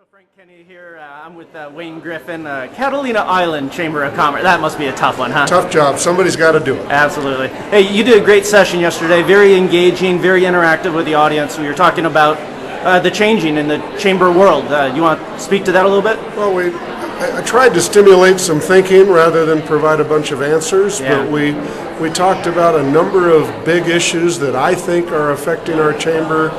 Frank Kenny here. I'm with Wayne Griffin, Catalina Island Chamber of Commerce. That must be a tough one, huh? Tough job. Somebody's got to do it. Absolutely. Hey, you did a great session yesterday. Very engaging, very interactive with the audience. We were talking about the changing in the chamber world. You want to speak to that a little bit? Well, I tried to stimulate some thinking rather than provide a bunch of answers, but we talked about a number of big issues that I think are affecting our chamber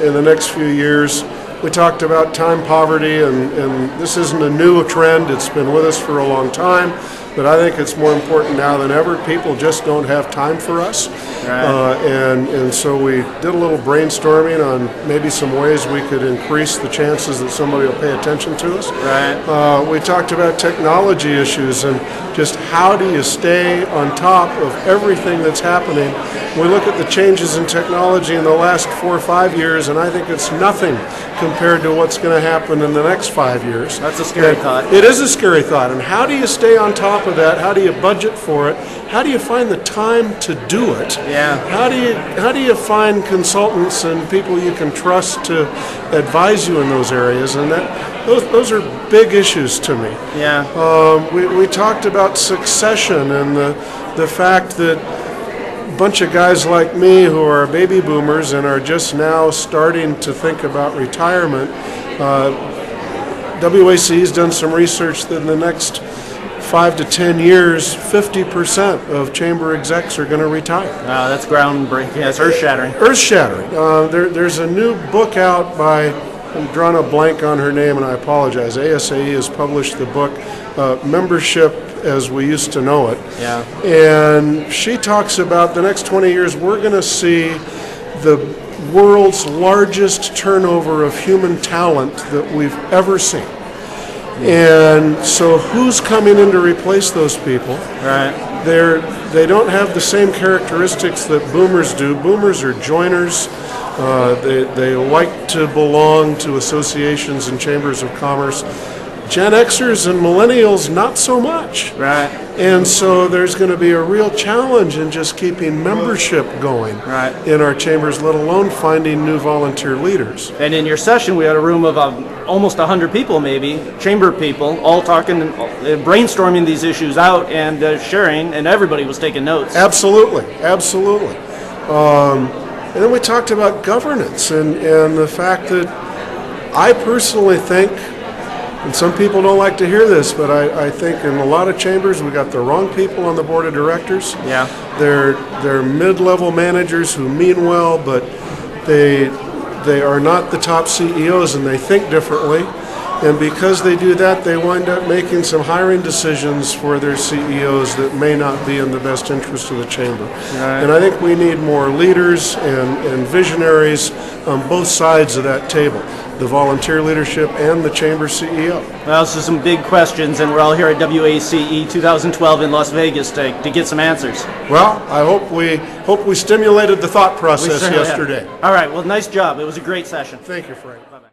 in the next few years. We talked about time poverty, and this isn't a new trend. It's been with us for a long time, but I think it's more important now than ever. People just don't have time for us. Right. And so we did a little brainstorming on maybe some ways we could increase the chances that somebody will pay attention to us. Right. We talked about technology issues and just how do you stay on top of everything that's happening. We look at the changes in technology in the last 4 or 5 years, and I think it's nothing compared to what's going to happen in the next 5 years. That's a scary thought. It is a scary thought. And how do you stay on top of that? How do you budget for it? How do you find the time to do it? Yeah. How do you find consultants and people you can trust to advise you in those areas? And those are big issues to me. Yeah. We talked about succession and the fact that a bunch of guys like me who are baby boomers and are just now starting to think about retirement. W.A.C.E has done some research that in the next 5 to 10 years, 50% of chamber execs are going to retire. Wow, that's groundbreaking. Yeah, it's earth-shattering. Earth-shattering. There's a new book out by, I'm drawing a blank on her name and I apologize, ASAE has published the book Membership as We Used to Know It. Yeah. And she talks about the next 20 years, we're going to see the world's largest turnover of human talent that we've ever seen. And so who's coming in to replace those people? Right. They don't have the same characteristics that boomers do. Boomers are joiners. They like to belong to associations and chambers of commerce. Gen Xers and millennials, not so much. Right. And so there's going to be a real challenge in just keeping membership going in our chambers, let alone finding new volunteer leaders. And in your session, we had a room of almost 100 people, maybe, chamber people, all talking, brainstorming these issues out and sharing, and everybody was taking notes. Absolutely, absolutely. And then we talked about governance and the fact that I personally think, and some people don't like to hear this, but I think in a lot of chambers we got the wrong people on the board of directors. Yeah. They're mid-level managers who mean well, but they are not the top CEOs and they think differently. And because they do that, they wind up making some hiring decisions for their CEOs that may not be in the best interest of the chamber. Right. And I think we need more leaders and visionaries on both sides of that table, the volunteer leadership and the chamber CEO. Well, so some big questions, and we're all here at W.A.C.E 2012 in Las Vegas to get some answers. Well, I hope we stimulated the thought process yesterday. All right, well, nice job. It was a great session. Thank you, Frank. Bye-bye.